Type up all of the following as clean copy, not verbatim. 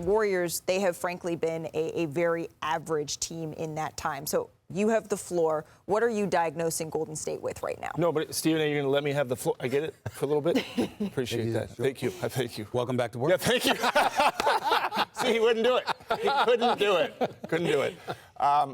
Warriors, they have frankly been a very average team in that time. So you have the floor. What are you diagnosing Golden State with right now? No, but Stephen, are you going to let me have the floor? I get it for a little bit? Appreciate that. Sure. Thank you. Thank you. Welcome back to work. Yeah, thank you. See, he wouldn't do it. He couldn't do it. Couldn't do it.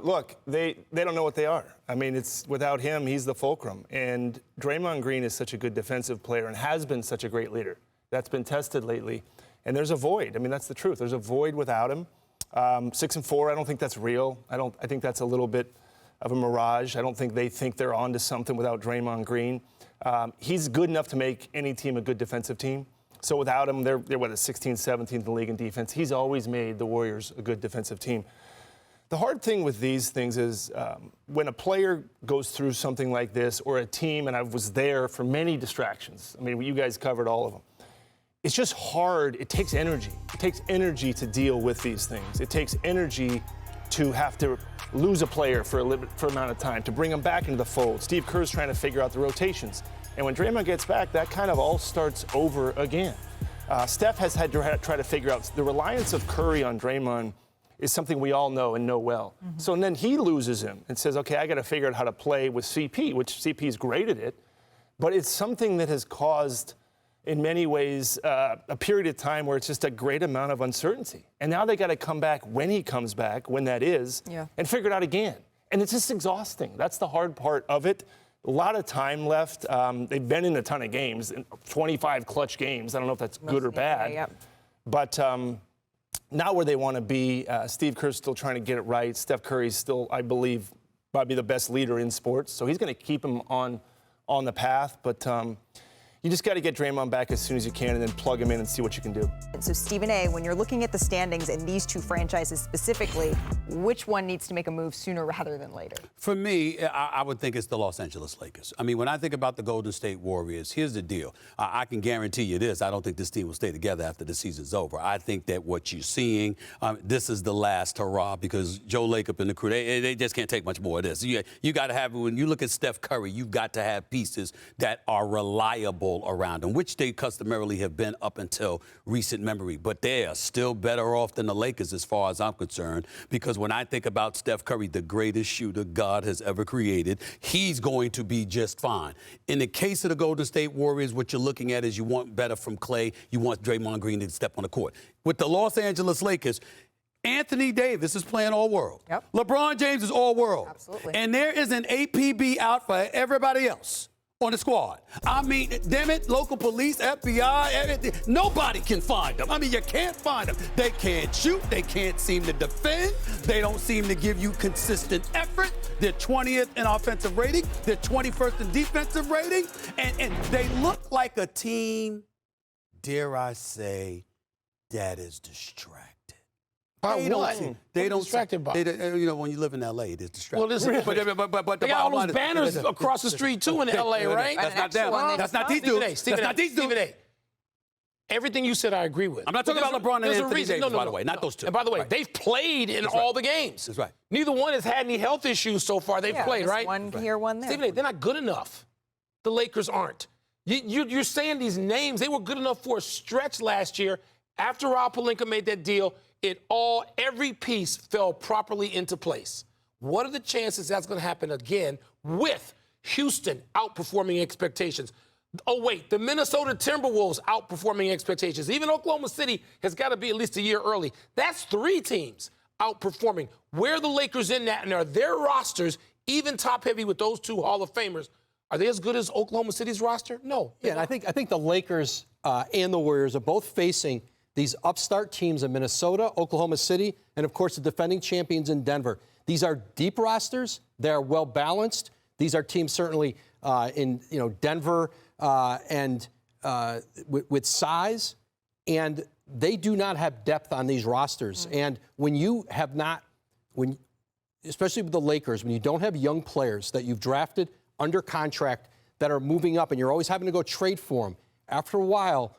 Look, they don't know what they are. I mean, it's without him, he's the fulcrum. And Draymond Green is such a good defensive player and has been such a great leader. That's been tested lately. And there's a void. I mean, that's the truth. There's a void without him. 6-4, I don't think that's real. I think that's a little bit of a mirage. I don't think they think they're onto something without Draymond Green. He's good enough to make any team a good defensive team. So without him, they're what, 16th, 17th in the league in defense. He's always made the Warriors a good defensive team. The hard thing with these things is when a player goes through something like this, or a team, and I was there for many distractions. I mean, you guys covered all of them. It's just hard. It takes energy. It takes energy to deal with these things. It takes energy to have to lose a player for an amount of time, to bring him back into the fold. Steve Kerr's trying to figure out the rotations. And when Draymond gets back, that kind of all starts over again. Steph has had to try to figure out the reliance of Curry on Draymond is something we all know and know well. Mm-hmm. So and then he loses him and says, okay, I got to figure out how to play with CP, which CP is great at it. But it's something that has caused, in many ways, a period of time where it's just a great amount of uncertainty. And now they got to come back when he comes back, when that is, and figure it out again. And it's just exhausting. That's the hard part of it. A lot of time left. They've been in a ton of games, 25 clutch games. I don't know if that's good or bad. But not where they want to be. Steve Kerr's still trying to get it right. Steph Curry's still, I believe, probably the best leader in sports. So he's going to keep him on the path. But you just got to get Draymond back as soon as you can and then plug him in and see what you can do. And so, Stephen A., when you're looking at the standings in these two franchises specifically, which one needs to make a move sooner rather than later? For me, I would think it's the Los Angeles Lakers. I mean, when I think about the Golden State Warriors, here's the deal. I can guarantee you this. I don't think this team will stay together after the season's over. I think that what you're seeing, this is the last hurrah because Joe Lacob and the crew, they just can't take much more of this. You got to have, when you look at Steph Curry, you've got to have pieces that are reliable around them, which they customarily have been up until recent memory. But they are still better off than the Lakers as far as I'm concerned, because when I think about Steph Curry, the greatest shooter God has ever created, he's going to be just fine. In the case of the Golden State Warriors, what you're looking at is you want better from Klay. You want Draymond Green to step on the court. With the Los Angeles Lakers, Anthony Davis is playing all-world. Yep. LeBron James is all-world. Absolutely. And there is an APB out for everybody else on the squad. I mean, damn it, local police, FBI, everything. Nobody can find them. I mean, you can't find them. They can't shoot. They can't seem to defend. They don't seem to give you consistent effort. They're 20th in offensive rating. They're 21st in defensive rating. And they look like a team, dare I say, that is distracted. By what? They don't distracted by. You know, when you live in L.A., it is distracted. Well, listen, but they got all those banners across the street, too, in L.A., right? That's not them. That's not these dudes. That's not these dudes. Everything you said, I agree with. I'm not talking about LeBron and Anthony Davis, by the way. Not those two. And by the way, they've played in all the games. That's right. Neither one has had any health issues so far. They've played, right? One here, one there. Stephen A., they're not good enough. The Lakers aren't. You're saying these names. They were good enough for a stretch last year. After Rob Pelinka made that deal, every piece fell properly into place. What are the chances that's going to happen again with Houston outperforming expectations? Oh, wait, the Minnesota Timberwolves outperforming expectations. Even Oklahoma City has got to be at least a year early. That's three teams outperforming. Where are the Lakers in that? And are their rosters even top-heavy with those two Hall of Famers? Are they as good as Oklahoma City's roster? No. Yeah, and I think the Lakers and the Warriors are both facing these upstart teams in Minnesota, Oklahoma City, and, of course, the defending champions in Denver. These are deep rosters. They're well-balanced. These are teams certainly in Denver and with size, and they do not have depth on these rosters. Mm-hmm. And when you have not, especially with the Lakers, when you don't have young players that you've drafted under contract that are moving up and you're always having to go trade for them, after a while,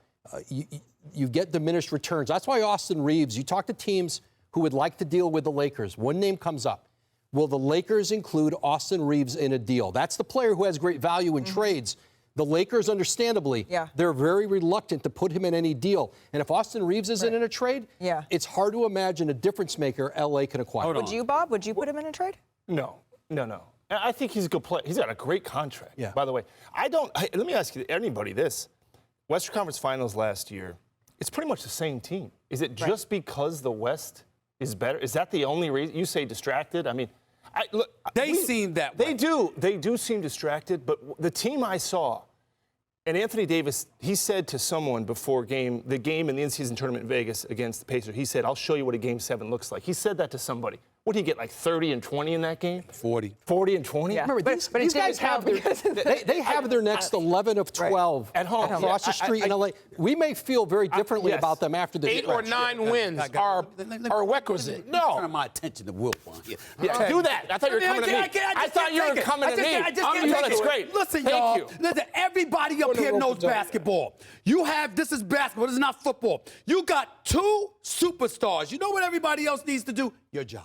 you get diminished returns. That's why Austin Reeves, you talk to teams who would like to deal with the Lakers. One name comes up. Will the Lakers include Austin Reeves in a deal? That's the player who has great value in trades. The Lakers, understandably, they're very reluctant to put him in any deal. And if Austin Reeves isn't in a trade, it's hard to imagine a difference maker L.A. can acquire. Would you, Bob? Would you put him in a trade? No. I think he's a good player. He's got a great contract, by the way. Let me ask you, anybody this. Western Conference Finals last year, it's pretty much the same team. Is it just because the West is better? Is that the only reason? You say distracted? I mean, They seem that way. They do seem distracted, but the team I saw, and Anthony Davis, he said to someone before the game in the in-season tournament in Vegas against the Pacers, he said, I'll show you what a Game 7 looks like. He said that to somebody. What did he get, like 30 and 20 in that game? 40. 40 and 20? Yeah. Remember, these guys have they have their next 11 of 12 at home across the street in LA. We may feel very differently about them after this. 8 or 9 wins are requisite. No. Turn my attention to Wilbon here. Yeah, do that. I thought you were coming to me. I thought you were coming to me. That's great. Listen, Thank y'all. you. Listen, everybody up here knows basketball. This is basketball. This is not football. You got 2 superstars. You know what everybody else needs to do? Your job.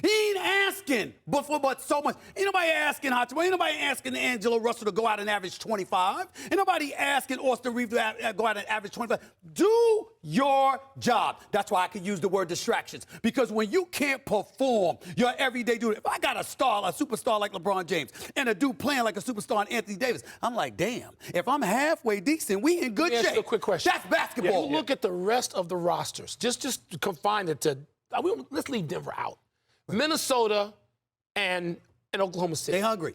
He ain't asking but so much. Ain't nobody asking Hachimura. Ain't nobody asking Angelo Russell to go out and average 25. Ain't nobody asking Austin Reeves to go out and average 25. Do your job. That's why I can use the word distractions. Because when you can't perform your everyday duty, if I got a superstar like LeBron James, and a dude playing like a superstar in Anthony Davis, I'm like, damn, if I'm halfway decent, we in good shape. Ask you a quick question. That's basketball. You look at the rest of the rosters. Just confine it to, let's leave Denver out. Minnesota and Oklahoma City. They hungry.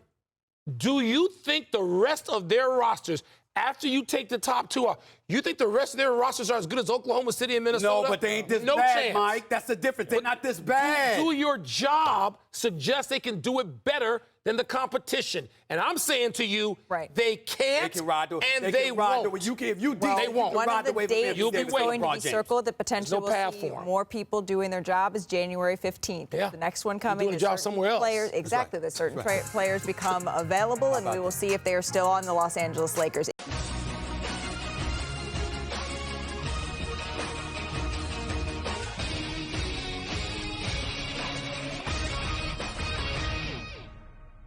Do you think the rest of their rosters, after you take the top 2 off, you think the rest of their rosters are as good as Oklahoma City and Minnesota? No, but they ain't this no bad, chance. Mike. That's the difference. They're not this bad. Do your job suggest they can do it better than the competition? And I'm saying to you, they can't, they can ride the, and they won't. If you they won't. One of the dates you'll be that's going to be James. circled that potentially no will see more people doing their job is January 15th. Yeah. The next one coming is job somewhere else. Players, exactly, that certain players become available, and we will see if they are still on the Los Angeles Lakers.